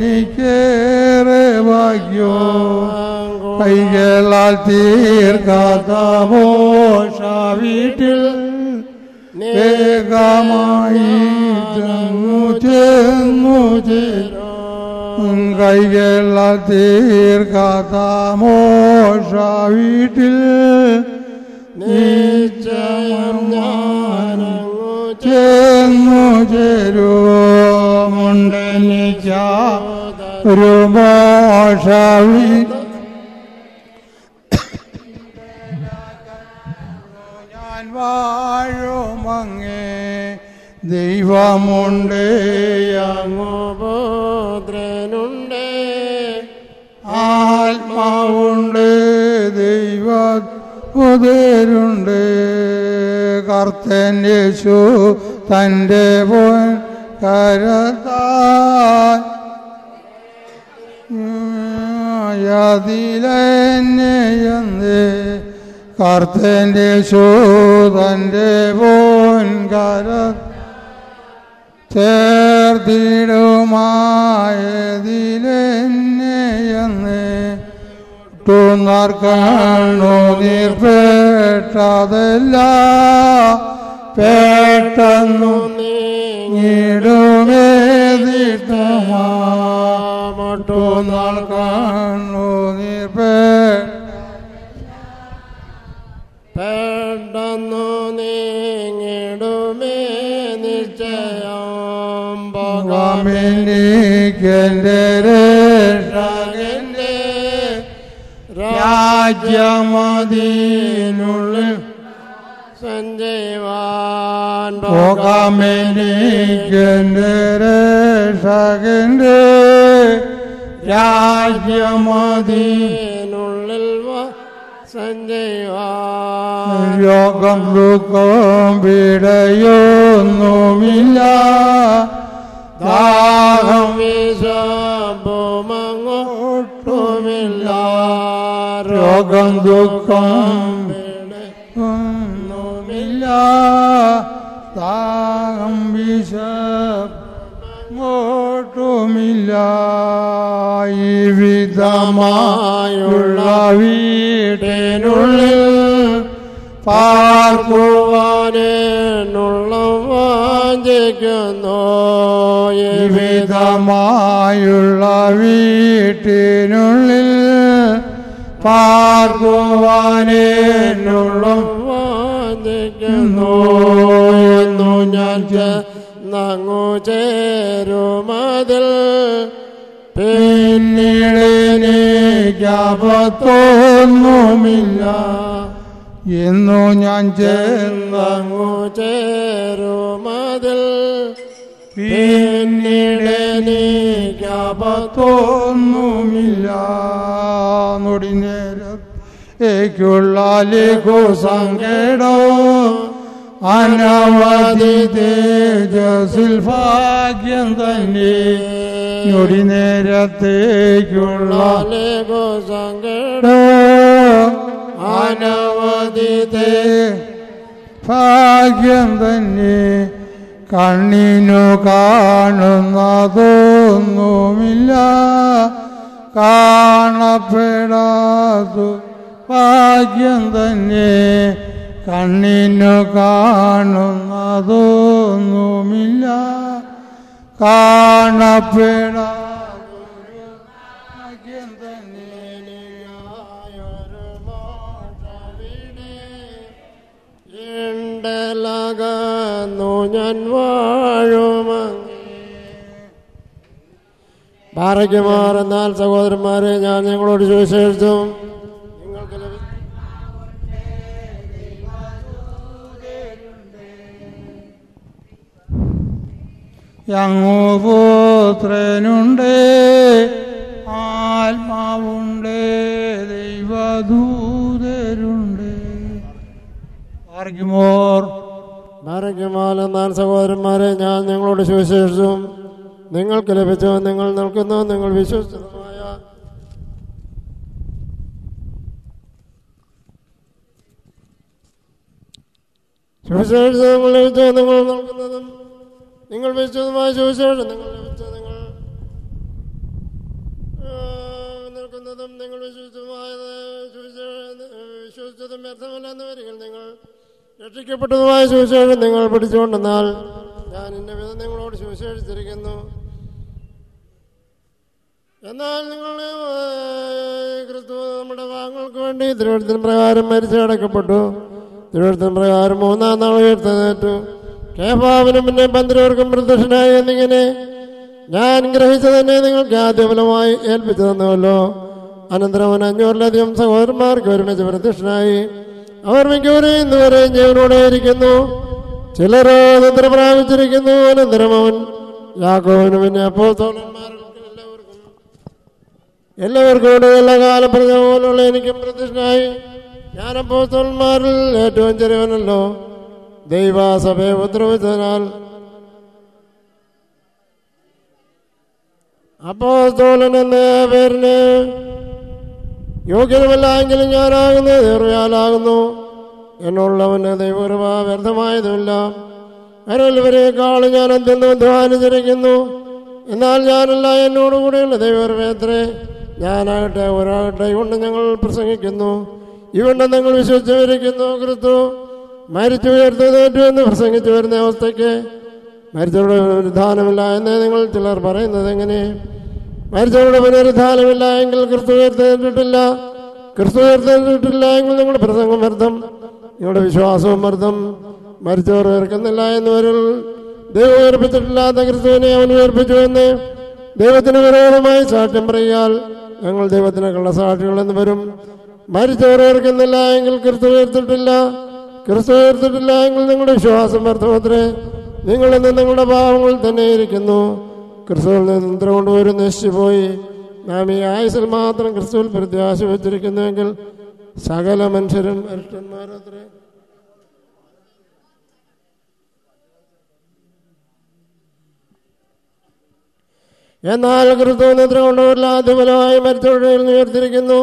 വീട്ടകന്നാലെനിക്കേറെ ഭാഗ്യോ കൈകളാൽ തീർക്കാത്ത മോശ വീട്ടിൽ വേഗമായി ചെന്നു ചേരും കൈകളാൽ തീർക്കാത്ത മോശ വീട്ടിൽ നിശ്ചയം ഞാനങ്ങു ചെന്നു ചേരുമുണ്ടെനിച്ച ഒരു മോശ ഞാൻ വാഴുമങ്ങേ ദൈവമുണ്ട് അങ്ങു പുത്രനുണ്ട് ആത്മാവുണ്ട് ദൈവ പുതരുണ്ട് കർത്തൻ യേശു തൻ്റെ പൊൻ കരത്താൽ യതിലെന്നെയെന്ന് കർത്തൻ യേശു തൻ്റെ പൊൻ കരത്താൽ ചേർത്തിടുമായതിലെന്നെയെന്ന് ണു നീർപ്പെട്ടതല്ല പെട്ടെന്നു നീടുമേതിട്ടമാട്ടുന്നാൾ കണ്ണു പെട്ടെന്നു നീങ്ങിടുമേ നിശ്ചയം ഭഗവാനെനിക്കെന്റെ രക്ഷകന്റെ രാജ്യമതിനുള്ളിൽ സഞ്ജീവാൻ പോകാമെനിക്കെന്റെ രക്ഷകന്റെ രാജ്യമതിനുള്ളിൽ സഞ്ജീവാൻ രോഗം ദുഃഖം പീഡയൊന്നുമില്ല ദാഹം വിശപ്പുമങ്ങോട്ടുമില്ല രോഗം ദുഃഖം ഒന്നുമില്ല ദാഹം വിശപ്പുമൊട്ടുമില്ല ഈ വിധമായുള്ള വീട്ടിനുള്ളിൽ പാർക്കുവാനുള്ള വാഞ്ചിക്കുന്നു ഈ വിധമായുള്ള വീട്ടിനുള്ളിൽ പാർക്കുവാനുള്ള വാഞ്ചിക്കുന്നു എന്നു ഞാൻ ചെന്നങ്ങു ചേരുമതിൽ പിന്നീട് എനിക്കപത്തൊന്നുമില്ല എന്നു ഞാൻ ചെന്നങ്ങു ചേരുമതിൽ പിന്നീട് എനിക്കപത്തൊന്നുമില്ല നൊടിനേരത്തേക്കുള്ള ലഘു സങ്കടോ അനവധി തേജസ്സിൽ ഭാഗ്യം തന്നെ നൊടിനേരത്തേക്കുള്ള ലഘു സങ്കടോ അനവധി ഭാഗ്യം തന്നെ കണ്ണിനു കാണുന്നതൊന്നുമില്ല കാണപ്പെടാതു ഭാഗ്യം തന്നെ കണ്ണിനു കാണുന്നതൊന്നുമില്ല കാണപ്പെടാതൊരു ഭാഗ്യം തന്നെ ണ്ടലകന്നു ഞാൻ വാഴുമങ്ങേ ഭാഗ്യമാരെന്നാൽ സഹോദരന്മാരെ ഞാൻ ഞങ്ങളോട് സുവിശേഷിച്ചു നിങ്ങൾക്ക് യങ്ങുപുത്രനുണ്ട് ആത്മാവുണ്ട് ദൈവദൂതരുണ്ട് ഭാഗ്യമാലെന്നാൽ സഹോദരന്മാരെ ഞാൻ ഞങ്ങളോട് സുവിശേഷിച്ചു നിങ്ങൾക്ക് ലഭിച്ചു നിങ്ങൾ നിൽക്കുന്നു നിങ്ങൾ വിശ്വസിച്ചതുമായ സുവിശേഷം നിങ്ങൾ ലഭിച്ചോ നിങ്ങൾ നൽകുന്നതും നിങ്ങൾ വിശ്വസമായ സുവിശേഷം നിങ്ങൾ ലഭിച്ചോ നിങ്ങൾ നിൽക്കുന്നതും നിങ്ങൾ വിശ്വസിച്ചതും വ്യർത്ഥമല്ലെന്ന് വരികൾ നിങ്ങൾ രക്ഷിക്കപ്പെട്ടതുമായ സുവിശേഷം നിങ്ങൾ പിടിച്ചുകൊണ്ടെന്നാൽ ഞാൻ എൻ്റെ വിധം നിങ്ങളോട് സുവിശേഷിച്ചിരിക്കുന്നു. എന്നാൽ നിങ്ങൾ ക്രിസ്തു നമ്മുടെ പാപങ്ങൾക്ക് വേണ്ടി തിരുവഴുത്തിൻ പ്രകാരം മരിച്ചടക്കപ്പെട്ടു, തിരുവഴുത്തിൻ പ്രകാരം മൂന്നാം നാൾ ഉയർത്തെഴുന്നേറ്റു, കേഫാവിനും പിന്നെ 12 പ്രത്യക്ഷനായി എന്നിങ്ങനെ ഞാൻ ഗ്രഹിച്ചതന്നെ നിങ്ങൾക്ക് ആദ്യഫലമായി ഏൽപ്പിച്ചു തന്നുവല്ലോ. അനന്തരം 500-ലധികം സഹോദരന്മാർക്ക് ഒരുമിച്ച് പ്രത്യക്ഷനായി. അവർ മിക്കവരും ഇന്നുവരെ ജീവനോടെ ഇരിക്കുന്നു, ചിലർ നിദ്ര പ്രാപിച്ചിരിക്കുന്നു. അനന്തരം അവൻ യാക്കോബിനും പിന്നെ അപ്പോസ്തലന്മാർക്കും എല്ലാവർക്കും എല്ലാ കാലപ്രജ പോലുള്ള എനിക്കും പ്രത്യക്ഷനായി. ഞാൻ അപ്പോസ്തലന്മാരിൽ ഏറ്റവും ചെറിയവനല്ലോ. ദൈവസഭയെ ഉപദ്രവിച്ചതിനാൽ അപ്പോസ്തലൻ എന്ന പേരിന് യോഗ്യനുമല്ല എങ്കിലും ഞാനാകുന്നു ദൈവയാലാകുന്നു. എന്നുള്ളവന് ദൈവകൃപ വ്യർത്ഥമായതുമില്ല. അവരെല്ലാവരെക്കാളും ഞാൻ അത്യന്തം അധ്വാനിച്ചിരിക്കുന്നു. എന്നാൽ ഞാനല്ല, എന്നോടുകൂടെയുള്ള ദൈവകൃപയത്രേ. ഞാനാകട്ടെ ഒരാകട്ടെ കൊണ്ട് ഞങ്ങൾ പ്രസംഗിക്കുന്നു. ഇവണ്ണം നിങ്ങൾ വിശ്വസിച്ചിരിക്കുന്നു. ക്രിസ്തു മരിച്ചു ഉയർത്തെഴുന്നേറ്റു എന്ന് പ്രസംഗിച്ചു വരുന്ന അവസ്ഥയ്ക്ക് മരിച്ചവരുടെ പുനരുദ്ധാനമില്ല എന്ന് നിങ്ങൾ ചിലർ പറയുന്നത് എങ്ങനെ? മരിച്ചവരുടെ പുനരുദ്ധാനമില്ല എങ്കിൽ ക്രിസ്തു ഉയർത്തെഴുന്നേറ്റിട്ടില്ല. ക്രിസ്തു ഉയർത്തെഴുന്നേറ്റിട്ടില്ല എങ്കിൽ നിങ്ങളുടെ പ്രസംഗം വ്യർത്ഥം, നിങ്ങളുടെ വിശ്വാസവും വ്യർത്ഥം. മരിച്ചവർ ഉയർക്കുന്നില്ല എന്നവരിൽ ദൈവം ഉയർപ്പിച്ചിട്ടില്ലാത്ത ക്രിസ്തുവിനെ അവൻ ഉയർപ്പിച്ചു എന്ന് ദൈവത്തിന് വിരോധമായി സാക്ഷ്യം പറയാൽ ഞങ്ങൾ ദൈവത്തിന് കള്ളസാക്ഷികളെന്ന് വരും. മരിച്ചവർ ഉയർക്കുന്നില്ല എങ്കിൽ ക്രിസ്തു ഉയർത്തിട്ടില്ല. ക്രിസ്തു ഉയർത്തിട്ടില്ല എങ്കിൽ നിങ്ങളുടെ വിശ്വാസം വ്യർത്ഥമത്രേ. നിങ്ങളിന്ന് നിങ്ങളുടെ പാവങ്ങളിൽ തന്നെ ഇരിക്കുന്നു. ക്രിസ്തുവിൽ നിന്ന് നിദ്ര കൊണ്ടുവരും നശിച്ചുപോയി. നാം ഈ ആയുസിൽ മാത്രം ക്രിസ്തുവിൽ പ്രത്യാശ വെച്ചിരിക്കുന്നുവെങ്കിൽ സകല മനുഷ്യരും അരിഷ്ടന്മാരത്രേ. എന്നാൽ ക്രിസ്തു നിദ്ര കൊണ്ടുവരില്ല, അതുഫലമായി മരിച്ചവരുടെ ഉയർത്തിരിക്കുന്നു.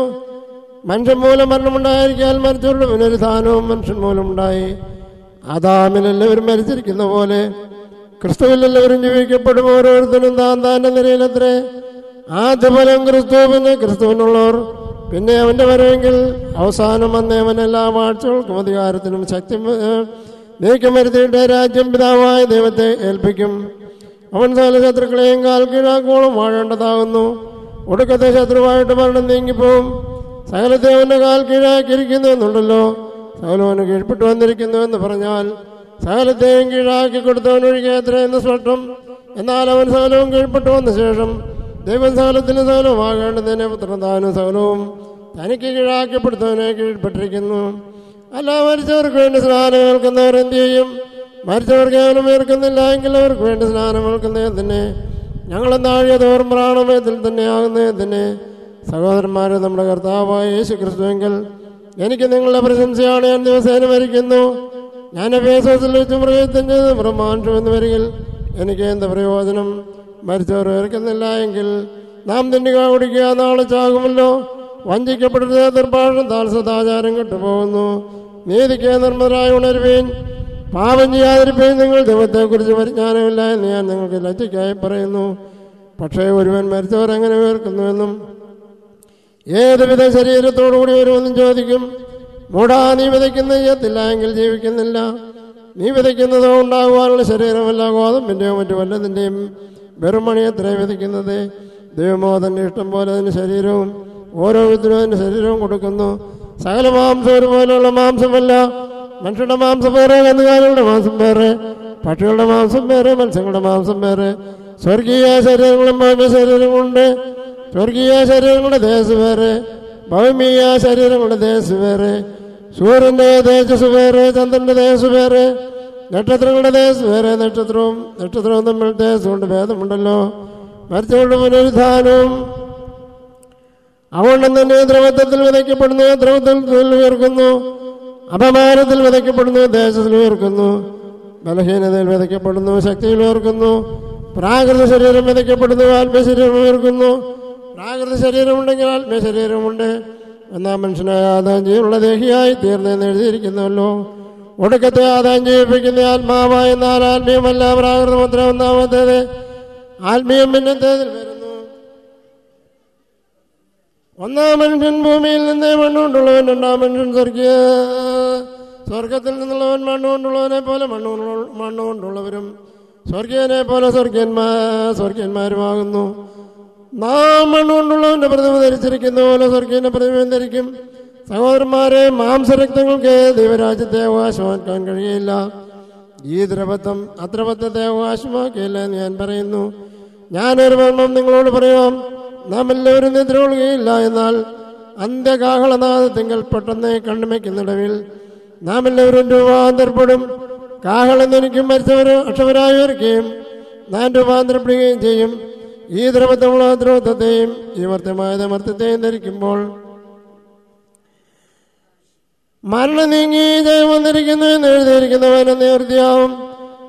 മനുഷ്യൻ മൂലം മരണമുണ്ടായിരിക്കാൻ മരിച്ചവരുടെ പുനരുദ്ധാനവും മനുഷ്യൻ മൂലമുണ്ടായി. ആദാമിൽ എല്ലാവരും മരിച്ചിരിക്കുന്ന പോലെ ക്രിസ്തുവിൽ എല്ലാവരും ജീവിക്കപ്പെടും. ഓരോരുത്തരും താൻ്റെ നിലയിലത്രേ. ആദ്യഫലം ക്രിസ്തു, പിന്നെ ക്രിസ്തുവിനുള്ളവർ, പിന്നെ അവൻ്റെ വരവെങ്കിൽ അവസാനം വന്നേ അവൻ എല്ലാ വാഴ്ചകൾക്കും അധികാരത്തിനും ശക്തി നീക്കം വരുത്തിയിട്ട് രാജ്യം പിതാവായ ദൈവത്തെ ഏൽപ്പിക്കും. അവൻ സകല ശത്രുക്കളെയും കാൽ കീഴാക്കോളം വാഴേണ്ടതാകുന്നു. ഒടുക്കത്തെ ശത്രുവായിട്ട് മരണം നീങ്ങിപ്പോവും. സകലത്തെ അവൻ്റെ കാൽ കീഴാക്കിയിരിക്കുന്നു എന്നുണ്ടല്ലോ. സകലവന് കീഴ്പ്പെട്ടു വന്നിരിക്കുന്നു എന്ന് പറഞ്ഞാൽ സകലത്തെയും കീഴാക്കി കൊടുത്തവനൊഴികെ എത്രയെന്ന് സ്പഷ്ടം. എന്നാൽ അവൻ സകലവും കീഴ്പ്പെട്ടു വന്ന ശേഷം ദൈവം സകലത്തിന് സകലവുമാകേണ്ടതിനെ പുത്രതാനും സകലവും തനിക്ക് കീഴാക്കിപ്പെടുത്തവനെ കീഴ്പ്പെട്ടിരിക്കുന്നു. അല്ല, മരിച്ചവർക്ക് വേണ്ടി സ്നാനം ഏൽക്കുന്നവർ എന്ത് ചെയ്യും? മരിച്ചവർ കേവലം ഏൽക്കുന്നില്ല എങ്കിൽ അവർക്ക് വേണ്ടി സ്നാനം ഏൽക്കുന്നതിന് തന്നെ ഞങ്ങളും താഴിയ തോറും പ്രാണമയത്തിൽ തന്നെയാകുന്നതിന് തന്നെ. സഹോദരന്മാരെ, നമ്മുടെ കർത്താവായ യേശു ക്രിസ്തുവെങ്കിൽ എനിക്ക് നിങ്ങളുടെ പ്രശംസയാണ്. ഞാൻ ദിവസേന മരിക്കുന്നു. ഞാൻ എഫേസോസിൽ വെച്ച് മൃഗത്വം ചെയ്ത് ബ്രഹ്മാൻഷം എന്ന് വരികിൽ എനിക്ക് എന്ത് പ്രയോജനം? മരിച്ചവർ ഏൽക്കുന്നില്ല എങ്കിൽ നാം തിന്നുക കുടിക്കുക, നാളെ ചാകുമല്ലോ. വഞ്ചിക്കപ്പെടരുത്, ദുർഭാഷണം താൽ സദാചാരം കെട്ടുപോകുന്നു. നീതിക്ക് നിർമ്മതരായി ഉണരുവീൻ, പാപം ചെയ്യാതിരിപ്പേൻ. നിങ്ങൾ ദൈവത്തെക്കുറിച്ച് പരിജ്ഞാനമില്ല എന്ന് ഞാൻ നിങ്ങൾക്ക് ലജ്ജയ്ക്കായി പറയുന്നു. പക്ഷേ ഒരുവൻ മരിച്ചവർ എങ്ങനെ ഉയർക്കുന്നുവെന്നും ഏതുവിധ ശരീരത്തോടുകൂടി വരുമെന്നും ചോദിക്കും. മൂടാ, നീ വിതയ്ക്കുന്നത് ചെയ്യത്തില്ല എങ്കിൽ ജീവിക്കുന്നില്ല. നീ വിതയ്ക്കുന്നതോ ഉണ്ടാകുവാനുള്ള ശരീരമല്ല, ഗോതമ്പിൻ്റെയോ മറ്റു വല്ലതിൻ്റെയും വെറുമണിയത്രേ വിതയ്ക്കുന്നത്. ദൈവമോ തൻ്റെ ഇഷ്ടം പോലെ അതിന് ശരീരവും ഓരോ വിധത്തിനും അതിൻ്റെ ശരീരവും കൊടുക്കുന്നു. സകല മാംസം ഒരുപോലെയുള്ള മാംസമല്ല. മനുഷ്യരുടെ മാംസം വേറെ, കന്നുകാലികളുടെ മാംസം വേറെ, പക്ഷികളുടെ മാംസം വേറെ, മത്സ്യങ്ങളുടെ മാംസം വേറെ. സ്വർഗീയ ശരീരങ്ങളും ഭൗമ്യ ശരീരങ്ങളുണ്ട്. സ്വർഗീയ ശരീരങ്ങളുടെ ദേശ് വേറെ, ഭൗമീയ ശരീരങ്ങളുടെ ദേശ് വേറെ. സൂര്യന്റെ തേജസ് വേറെ, ചന്ദ്രന്റെ ദേശ് വേറെ, നക്ഷത്രങ്ങളുടെ ദേശ് വേറെ. നക്ഷത്രവും തമ്മിൽ ദേശം കൊണ്ട് ഭേദമുണ്ടല്ലോ. മരിച്ചവരുടെ പുനരുദ്ധാനവും അവണ്ണം തന്നെ ദ്രവത്വത്തിൽ വിതയ്ക്കപ്പെടുന്നു, ദ്രവത്വത്തിൽ ഉയർക്കുന്നു. അപമാനത്തിൽ വിതയ്ക്കപ്പെടുന്നു, ദേശത്തിൽ ഉയർക്കുന്നു. ബലഹീനതയിൽ വിതയ്ക്കപ്പെടുന്നു, ശക്തിയിൽ ഉയർക്കുന്നു. പ്രാകൃത ശരീരം വിതയ്ക്കപ്പെടുന്നു, ആത്മശരീരം ഉയർക്കുന്നു. പ്രാകൃത ശരീരമുണ്ടെങ്കിൽ ആത്മശരീരമുണ്ട്. എന്നാൽ മനുഷ്യനായ ആദാം ജീവനുള്ള ദേഹിയായി തീർന്നെന്ന് എഴുതിയിരിക്കുന്നുവല്ലോ. ഒടുക്കത്തെ ആദായം ജീവിപ്പിക്കുന്ന ആത്മാവായ എന്നാൽ ആത്മീയമല്ല. പ്രാകൃതമുദ്ര ഒന്നാമത്തേത് ആത്മീയം പിന്നത്തേതിൽ വരുന്നു. ഒന്നാം മനുഷ്യൻ ഭൂമിയിൽ നിന്നേ മണ്ണുകൊണ്ടുള്ളവൻ, രണ്ടാം മനുഷ്യൻ സ്വർഗത്തിൽ നിന്നുള്ളവൻ മണ്ണുകൊണ്ടുള്ളവനെ പോലെ മണ്ണുകൊണ്ടുള്ളവരും സ്വർഗീയനെ പോലെ സ്വർഗീയന്മാരുമാകുന്നു. നാം മണ്ണുകൊണ്ടുള്ളവന്റെ പ്രതിമ ധരിച്ചിരിക്കുന്ന പോലെ സ്വർഗീയന്റെ പ്രതിമയും ധരിക്കും. സഹോദരന്മാരെ, മാംസരക്തങ്ങൾക്ക് ദൈവരാജ്യത്തെ അവകാശമാക്കാൻ കഴിയില്ല. ഈ ദ്രവത്വം അദ്രവത്വത്തെ അവകാശമാക്കിയില്ല എന്ന് ഞാൻ പറയുന്നു. ഞാനൊരു മർമ്മം നിങ്ങളോട് പറയാം, നാം എല്ലാവരും നിദ്ര കൊള്ളുകയില്ല. എന്നാൽ അന്ത്യകാഹളനാദത്തിങ്കൽ പെട്ടെന്ന് കണ്ണുമയ്ക്കുന്നിടവിൽ നാം എല്ലാവരും രൂപാന്തരപ്പെടും. കാഹളം എനിക്കും മരിച്ചവർ അക്ഷവരായവർക്കുകയും നാം രൂപാന്തരപ്പെടുകയും ചെയ്യും. ഈ ദ്രവത്വമുള്ള ദ്രവത്വത്തെയും ഈ മർത്യമായ മർത്യത്തെയും ധരിക്കുമ്പോൾ മരണം നീങ്ങി ജയം വന്നിരിക്കുന്നു എന്ന് എഴുതിയിരിക്കുന്നവന് നിവൃത്തിയാവും.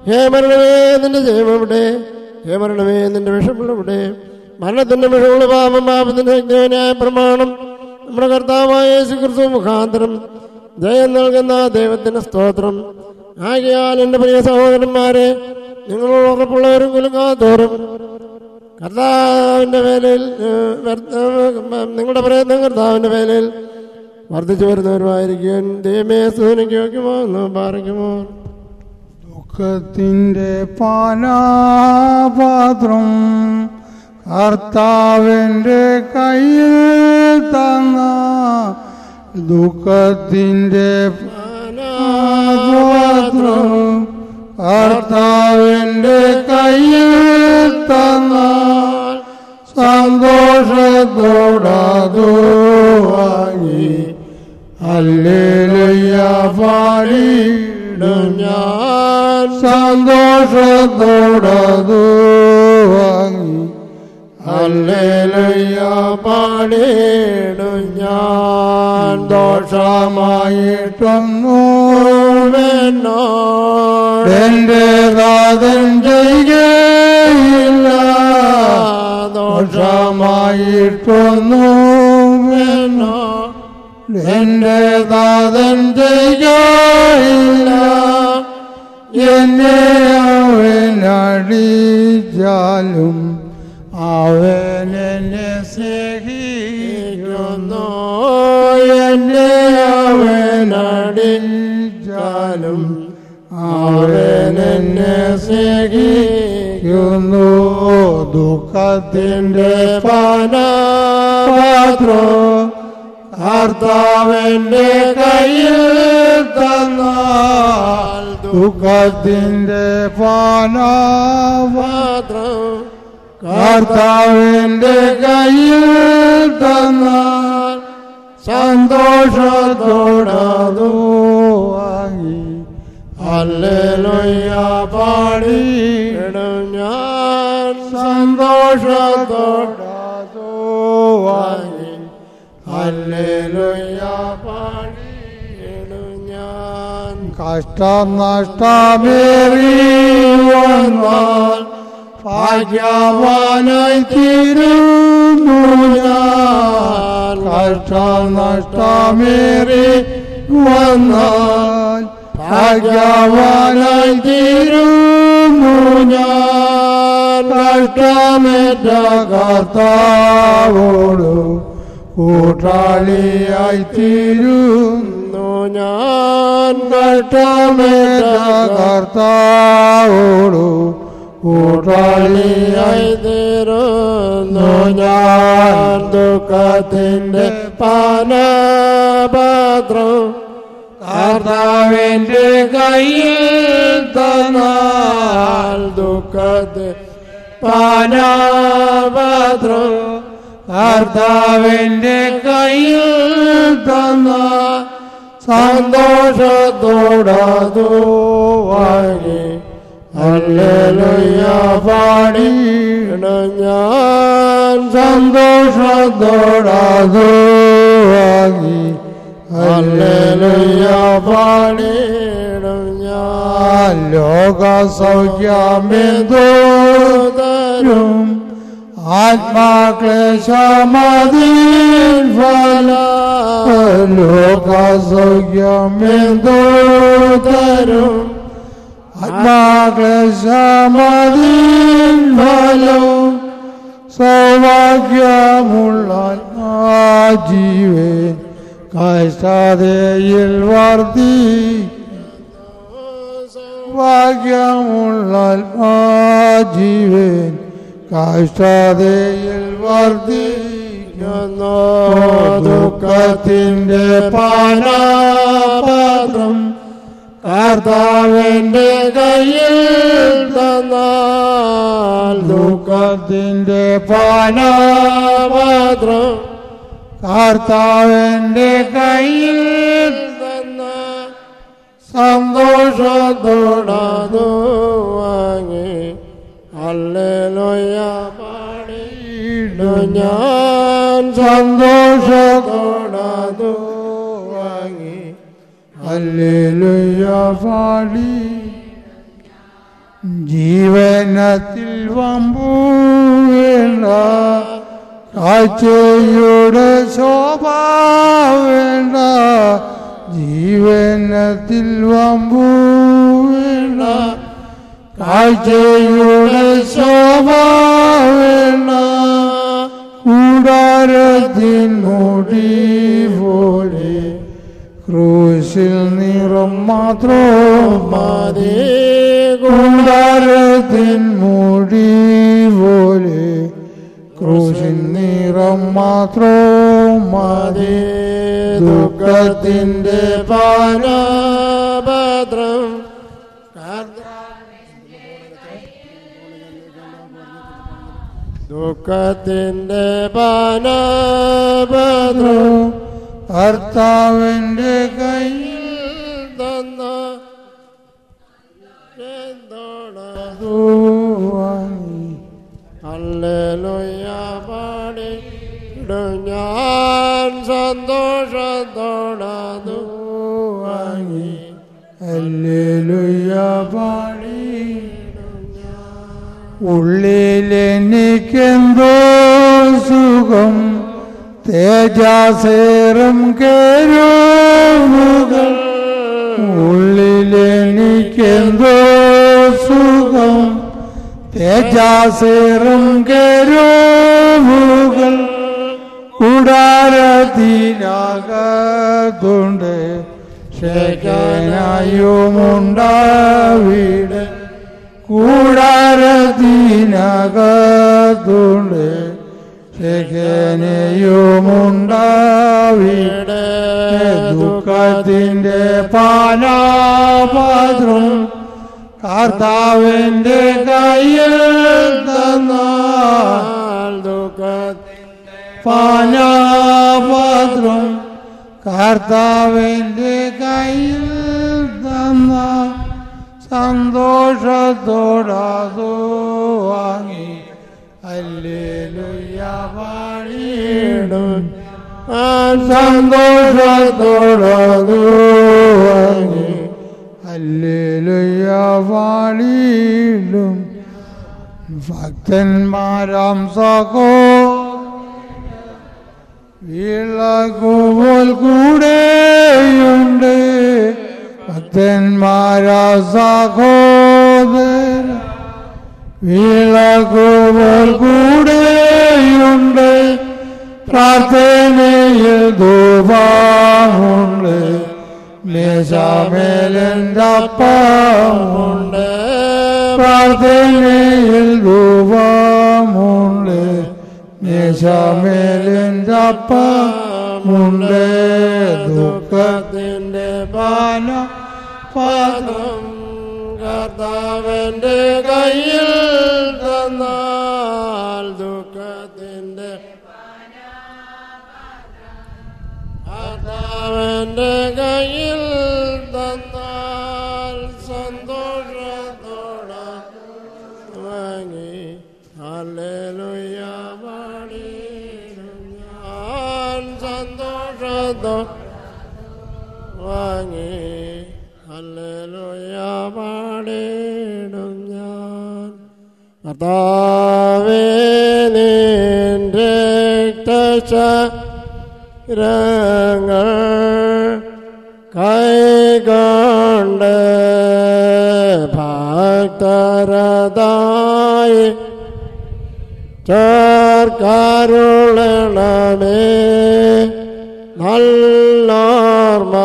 ഹേ മരണമേ, നിന്റെ ജയമെവിടെ? ഹേ മരണമേ, നിന്റെ വിഷമുള്ളവിടെ? മരണത്തിന്റെ വിഷമുള്ള പാപം, പാപത്തിന്റെ ജ്ഞാനായ പ്രമാണം നമ്മുടെ കർത്താവായ യേശുക്രിസ്തു മുഖാന്തരം ജയം നൽകുന്ന ദൈവത്തിന്റെ സ്തോത്രം. ആകയാൽ എൻ്റെ പ്രിയ സഹോദരന്മാരെ, നിങ്ങളോട് ഉറപ്പുള്ളവരും കുലുങ്ങാത്തോറും കർത്താവിന്റെ വേലയിൽ നിങ്ങളുടെ പ്രയത്നം കർത്താവിന്റെ വേലയിൽ വർദ്ധിച്ചു വരുന്നവരുമായിരിക്കും. ദൈവമേ, സ്തുതിക്ക് യോഗ്യമാകുന്നു. പാറയ്ക്കുമോ ദുഃഖത്തിൻ്റെ പാനാപാത്രം കർത്താവിൻ്റെ കയ്യിൽ തന്ന, ദുഃഖത്തിൻ്റെ പാനാപാത്രം കർത്താവിൻ്റെ കയ്യിൽ തന്ന, സന്തോഷത്തോടതു വാങ്ങി ഹല്ലേലൂയ പാടിയിടും ഞാൻ. സന്തോഷത്തോടതു വാങ്ങി ഹല്ലേലൂയ പാടിയിടും ഞാൻ. ദോഷമായിട്ടൊന്നും എന്റെ നാഥൻ ചെയ്യുകയില്ല, ദോഷമായിട്ടൊന്നും എന്റെ നാഥൻ ചെയ്യുകയില്ല. എന്നെ അവനടിച്ചാലും അവൻ എന്നെ സ്നേഹിക്കുന്നു. എന്നെ അവനടിച്ചാലും അവൻ എന്നെ സ്നേഹിക്കുന്നു. ദുഃഖത്തിൻ്റെ പാനപാത്രം കർത്താവിന്റെ കയ്യിൽ തന്നാൽ, ദുഃഖത്തിൻ്റെ പാനപാത്രം കർത്താവിന്റെ കയ്യിൽ തന്നാൽ, സന്തോഷത്തോടതു വാങ്ങി ഹല്ലേലൂയ പാടിയിടും ഞാൻ. സന്തോഷത്തോടതു വാങ്ങി ഹല്ലേലൂയ പാടിയിടും ഞാൻ. കഷ്ടനഷ്ടമേറി വന്നാൽ ഭാഗ്യവാനായി തീരുന്നു ഞാൻ. കഷ്ടനഷ്ടമേറി വന്നാൽ ഭാഗ്യവാനായി തീരുന്നു ഞാൻ. കഷ്ടമേറ്റ കർത്താവോടു കൂട്ടാളിയായി തീരുന്നു ഞാൻ. കഷ്ടമേറ്റ കർത്താവോടു കൂട്ടാളിയായി തീരുന്നു ഞാൻ. ദുഃഖത്തിൻ്റെ പാനപാത്രം കർത്താവിന്റെ കയ്യിൽ തന്നാൽ, ദുഃഖത്തിൻ്റെ പാനപാത്രം കർത്താവിന്റെ കയ്യിൽ തന്നാൽ, സന്തോഷത്തോടതു വാങ്ങി ഹല്ലേലൂയ പാടിയിടും ഞാൻ. സന്തോഷത്തോടതു വാങ്ങി ഹല്ലേലൂയ പാടിയിടും ഞാൻ. ലോക സൗഖ്യമേതോതരും ആത്മാക്ലേശമതിൻ ഫലം ലോകസൗഖ്യമെന്തോ തരും ആത്മാക്ലേശമതിൻ ഫലം സൗഭാഗ്യമുള്ള ജീവൻ കഷ്ടതയിൽ ഭാഗ്യമുള്ള ജീവൻ കഷ്ടതയിൽ വർദ്ധിക്കുന്നു ദുഃഖത്തിൻ്റെ പാനപാത്രം കർത്താവിൻ്റെ കയ്യിൽ തന്നാൽ ദുഃഖത്തിൻ്റെ പാനപാത്രം കർത്താവിൻ്റെ കയ്യിൽ തന്ന സന്തോഷത്തോടതു വാങ്ങി ഹല്ലേലൂയ പാടിയിടും ഞാൻ സന്തോഷത്തോടതു വാങ്ങി ഹല്ലേലൂയ പാടി ജീവനത്തിൽ വമ്പു വേണ്ട കാഴ്ചയുടെ ശോഭ വേണ്ട ജീവനത്തിൽ വമ്പു വേണ്ട കാഴ്ചയുടെ ശോഭ വേണ്ട കൂടാരത്തിൻ മുടി പോലെ ക്രൂശിൽ നിറം മാത്രം മതി കൂടാരത്തിൻ മുടി പോലെ ക്രൂശിൻ നിറം മാത്രം മതി ദുഃഖത്തിൻ്റെ പാനപാത്രം ദുഃഖത്തിൻ്റെ പാനപാത്രം കർത്താവിൻ്റെ കയ്യിൽ തന്ന ഹല്ലേലൂയ പാടിയിടും ഞാൻ സന്തോഷത്തോടതു വാങ്ങി ഹല്ലേലൂയ പാടിയിടും ഉള്ളിലെനിക്കെന്തോ സുഖം തേജാസേറും കേരുകൾ ഉള്ളിലെനിക്കെന്തോ സുഖം തേജാസേറും കേരുകൾ കൂടാരത്തിനകത്തുണ്ട് ശേഖനായുമുണ്ടാവിടെ കൂടാരത്തിനകത്തുണ്ട് ശേഖനയുമുണ്ടാവിടെ ദുഃഖത്തിൻ്റെ പാനപാത്രം കർത്താവിൻ്റെ കയ്യിൽ തന്നാൽ ദുഃഖത്തിൻ്റെ പാനപാത്രം കർത്താവിൻ്റെ കയ്യിൽ തന്ന സന്തോഷത്തോടതു വാങ്ങി ഹല്ലേലൂയ പാടിയിടും സന്തോഷത്തോടതു വാങ്ങി ഹല്ലേലൂയ പാടിയിടും ഭക്തന്മാരാം സഖോ വിളക്കുപോൽ കൂടെയുണ്ട് ഭക്തന്മാരാ സഹോദര വിളക്കുപോൽ കൂടെയുണ്ട് പ്രാർത്ഥനയിൽ ധൂപമുണ്ട് മേശാമേലെൻ്റെ അപ്പമുണ്ട് പ്രാർത്ഥനയിൽ ധൂപമുണ്ട് മേശാമേലെൻ്റെ അപ്പമുണ്ട് ദുഃഖത്തിൻ്റെ പാനപാത്രം കർത്താവിൻ്റെ കയ്യിൽ തന്നാൽ ദുഃഖത്തിൻ്റെ കർത്താവിൻ്റെ കയ്യിൽ തന്നാൽ സന്തോഷത്തോടെ വാങ്ങി ഹല്ലേലൂയ പാടിയിടും ഞാൻ സന്തോഷത്തോടെ വാങ്ങി ഹല്ലേലൂയ പാടിയിടും ഞാൻ കർത്താവേ നിന്റെ രക്തശരങ്ങൾ കൈകൊണ്ട് ഭക്തരതായി ചേർക്കരുളണമേ നല്ലോർമ്മ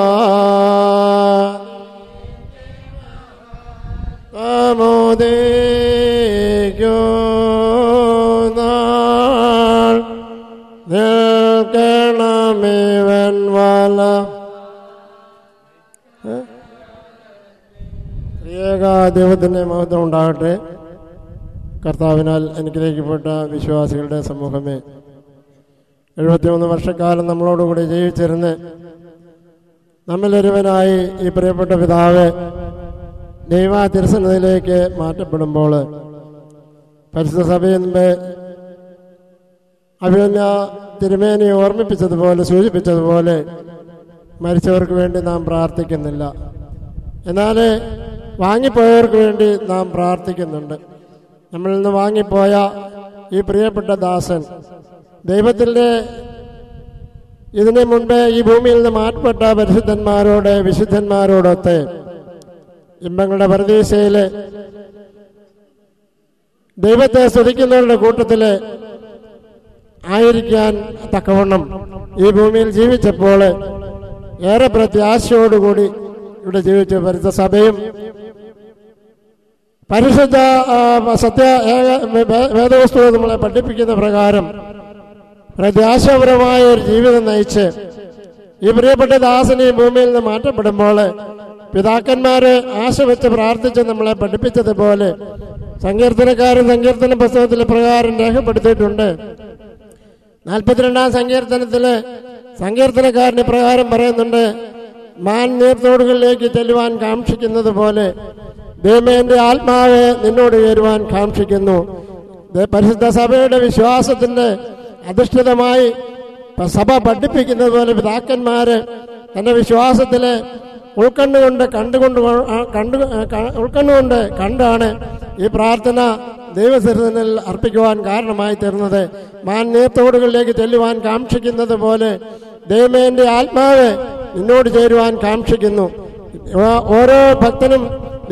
നാൾ നിൽക്കണമിവൻ വല ദൈവത്തിൻ്റെ മഹത്വം ഉണ്ടാകട്ടെ. കർത്താവിനാൽ അനുഗ്രഹിക്കപ്പെട്ട വിശ്വാസികളുടെ സമൂഹമേ, 73 വർഷക്കാലം നമ്മളോടുകൂടി ജീവിച്ചിരുന്ന് നമ്മിലൊരുവനായി ഈ പ്രിയപ്പെട്ട പിതാവ് ദൈവ തിരുസന്നിധിയിലേക്ക് മാറ്റപ്പെടുമ്പോൾ പരിശുദ്ധ സഭയിൽ മുമ്പ് അഭിമന്യ തിരുമേനി ഓർമ്മിപ്പിച്ചതുപോലെ, സൂചിപ്പിച്ചതുപോലെ മരിച്ചവർക്ക് വേണ്ടി നാം പ്രാർത്ഥിക്കുന്നില്ല. എന്നാൽ വാങ്ങിപ്പോയവർക്ക് വേണ്ടി നാം പ്രാർത്ഥിക്കുന്നുണ്ട്. നമ്മളിൽ നിന്ന് വാങ്ങിപ്പോയ ഈ പ്രിയപ്പെട്ട ദാസൻ ദൈവത്തിൻ്റെ ഇതിനു മുൻപ് ഈ ഭൂമിയിൽ നിന്ന് മാറ്റപ്പെട്ട പരിശുദ്ധന്മാരോട് വിശുദ്ധന്മാരോടൊത്ത് ഇമ്പങ്ങളുടെ പരദീസയിൽ ദൈവത്തെ സ്തുതിക്കുന്നവരുടെ കൂട്ടത്തിൽ ആയിരിക്കാൻ തക്കവണ്ണം ഈ ഭൂമിയിൽ ജീവിച്ചപ്പോൾ ഏറെ പ്രത്യാശയോടുകൂടി ഇവിടെ ജീവിച്ച പരിശുദ്ധ സഭയും പരിശുദ്ധ സത്യ വേദവസ്തു നമ്മളെ പഠിപ്പിക്കുന്ന പ്രകാരം പ്രത്യാശപരമായ ഒരു ജീവിതം നയിച്ച് ഈ പ്രിയപ്പെട്ട ദാസനെ ഈ ഭൂമിയിൽ നിന്ന് മാറ്റപ്പെടുമ്പോൾ പിതാക്കന്മാരെ ആശ വെച്ച് പ്രാർത്ഥിച്ച് നമ്മളെ പഠിപ്പിച്ചതുപോലെ സങ്കീർത്തനക്കാരൻ സങ്കീർത്തന പുസ്തകത്തിൽ പ്രകാരം രേഖപ്പെടുത്തിയിട്ടുണ്ട്. 42-ാം സങ്കീർത്തനത്തില് സങ്കീർത്തനക്കാരന് പ്രകാരം പറയുന്നുണ്ട്, മാൻ നീർത്തോടുകളിലേക്ക് ചെല്ലുവാൻ കാക്ഷിക്കുന്നത് പോലെ ദൈവമേ എന്റെ ആത്മാവ് നിന്നോട് ചേരുവാൻ കാക്ഷിക്കുന്നു. പരിശുദ്ധ സഭയുടെ വിശ്വാസത്തിന്റെ അധിഷ്ഠിതമായി സഭ പഠിപ്പിക്കുന്നത് പോലെ പിതാക്കന്മാര് തന്റെ വിശ്വാസത്തില് ഉൾക്കണ്ണുകൊണ്ട് കണ്ടാണ് ഈ പ്രാർത്ഥന ദൈവസന്നിധിയിൽ അർപ്പിക്കുവാൻ കാരണമായി തീർന്നത്. മാൻ നീർത്തോടുകളിലേക്ക് ചെല്ലുവാൻ കാക്ഷിക്കുന്നത് പോലെ ദൈവമേ എന്റെ ആത്മാവ് നിന്നോട് ചേരുവാൻ കാക്ഷിക്കുന്നു. ഓരോ ഭക്തനും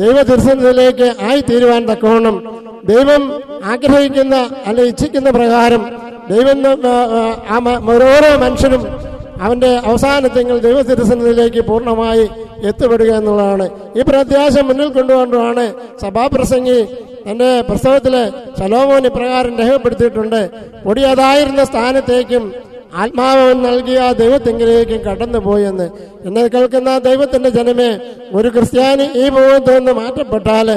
ദൈവ തിരുസന്നിധിയിലേക്ക് ആയിത്തീരുവാൻ തക്കവണ്ണം ദൈവം ആഗ്രഹിക്കുന്ന അല്ലെ ഇച്ഛിക്കുന്ന പ്രകാരം ദൈവം ഓരോ മനുഷ്യനും അവന്റെ അവസാനത്തെങ്കിൽ ദൈവ തിരുസന്നിധിയിലേക്ക് പൂർണ്ണമായി എത്തിപ്പെടുക എന്നുള്ളതാണ്. ഈ പ്രത്യാശ മുന്നിൽ കൊണ്ടുകൊണ്ടാണ് സഭാപ്രസംഗി തന്റെ പുസ്തകത്തില് ശലോമോൻ ഇപ്രകാരം രേഖപ്പെടുത്തിയിട്ടുണ്ട്, പൊടിയതായിരുന്ന സ്ഥാനത്തേക്കും ആത്മാവൻ നൽകിയ ദൈവത്തെങ്കിലേക്കും കടന്നുപോയെന്ന്. എന്നെ കേൾക്കുന്ന ദൈവത്തിന്റെ ജനമേ, ഒരു ക്രിസ്ത്യാനി ഈ ഭൂമിയിൽ നിന്ന് മാറ്റപ്പെട്ടാൽ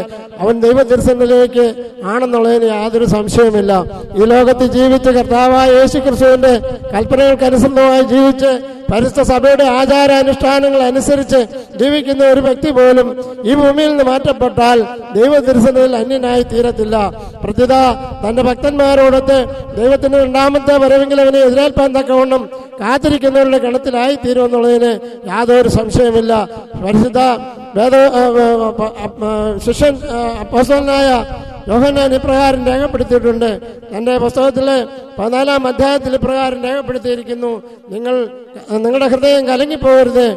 അവൻ ദൈവ തിരുസന്നിധിയിലേക്ക് ആണെന്നുള്ളതിന് യാതൊരു സംശയവുമില്ല. ഈ ലോകത്ത് ജീവിച്ച് കർത്താവായ യേശു ക്രിസ്തുവിന്റെ കൽപ്പനകൾക്കനുസൃതമായി ജീവിച്ച് പരിശുദ്ധ സഭയുടെ ആചാരാനുഷ്ഠാനങ്ങൾ അനുസരിച്ച് ജീവിക്കുന്ന ഒരു വ്യക്തി പോലും ഈ ഭൂമിയിൽ നിന്ന് മാറ്റപ്പെട്ടാൽ ദൈവ തിരുസന്നിധിയിൽ അന്യനായി തീരത്തില്ല. പ്രത്യുത തന്റെ ഭക്തന്മാരോടൊത്ത് ദൈവത്തിന്റെ 2ാമത്തെ വരവെങ്കിൽ അവനെ എതിരേൽപ്പാൻ തക്കവണ്ണം കാത്തിരിക്കുന്നവരുടെ ഗണത്തിലായി തീരുമെന്നുള്ളതിന് യാതൊരു സംശയമില്ല. പരിശുദ്ധ ശിഷ്യൻ അപ്പോസ്തലനായ യോഹന്നാൻ ഇപ്രകാരം രേഖപ്പെടുത്തിയിട്ടുണ്ട്. തന്റെ പുസ്തകത്തിലെ 14-ാം അധ്യായത്തിൽ ഇപ്രകാരം രേഖപ്പെടുത്തിയിരിക്കുന്നു, നിങ്ങളുടെ ഹൃദയം കലങ്ങിപ്പോകരുത്,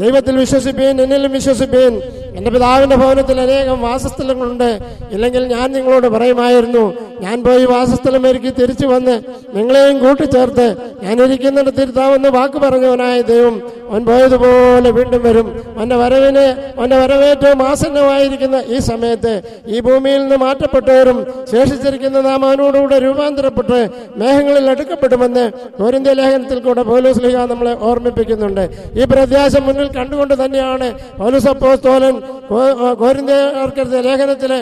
ദൈവത്തിൽ വിശ്വസിപ്പീൻ, എന്നിലും വിശ്വസിപ്പീൻ. എന്റെ പിതാവിന്റെ ഭവനത്തിൽ അനേകം വാസസ്ഥലങ്ങളുണ്ട്. ഇല്ലെങ്കിൽ ഞാൻ നിങ്ങളോട് പറയുമായിരുന്നു, ഞാൻ പോയി വാസസ്ഥലം ഒരുക്കി തിരിച്ചു വന്ന് നിങ്ങളെയും കൂട്ടിച്ചേർത്ത് ഞാൻ ഇരിക്കുന്നിടത്ത് ഇരുത്താമെന്ന് വാക്ക് പറഞ്ഞവനായ ദൈവം അവൻ പോയതുപോലെ വീണ്ടും വരും. അവന്റെ വരവേറ്റവും ആസന്നമായിരിക്കുന്ന ഈ സമയത്ത് ഈ ഭൂമിയിൽ നിന്ന് മാറ്റപ്പെട്ടവരും ശേഷിച്ചിരിക്കുന്ന നാം അവനോടുകൂടെ രൂപാന്തരപ്പെട്ട് മേഘങ്ങളിൽ എടുക്കപ്പെടുമെന്ന് കൊരിന്ത്യ ലേഖനത്തിൽ കൂടെ പൗലോസ് ശ്ലീഹ നമ്മളെ ഓർമ്മിപ്പിക്കുന്നുണ്ട്. ഈ പ്രത്യാശ മുന്നിൽ കണ്ടുകൊണ്ട് തന്നെയാണ് പൗലോസ് അപ്പോസ്തലൻ കൊരിന്ത്യർക്കെഴുതിയ ലേഖനത്തില്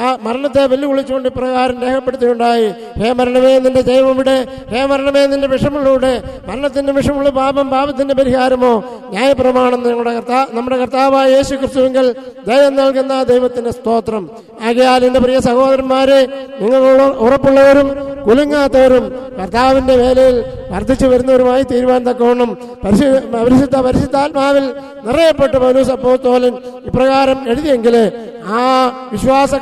ആ മരണത്തെ വെല്ലുവിളിച്ചുകൊണ്ട് ഇപ്രകാരം രേഖപ്പെടുത്തിയുണ്ടായി, ഹേ മരണമേ നിന്റെ ജയമിവിടെ, ഹേ മരണമേ നിന്റെ വിഷമുള്ളൂടെ, മരണത്തിന്റെ വിഷമുള്ള പാപം, പാപത്തിന്റെ പരിഹാരമോ, ന്യായപ്രമാണം നമ്മുടെ കർത്താവായ യേശു ക്രിസ്തുവിങ്കൽ ദയം നൽകുന്ന ദൈവത്തിന്റെ സ്തോത്രം. ആകയാൽ എന്റെ പ്രിയ സഹോദരന്മാരെ, നിങ്ങൾ ഉറപ്പുള്ളവരും കുലുങ്ങാത്തവരും കർത്താവിന്റെ വേലയിൽ വർദ്ധിച്ചു വരുന്നവരുമായി തീരുവാൻ തക്കവണ്ണം പരിശുദ്ധാത്മാവിൽ നിറയപ്പെട്ട പൗലോസ് അപ്പോസ്തലൻ ഇപ്രകാരം എഴുതിയെങ്കിൽ ആ വിശ്വാസ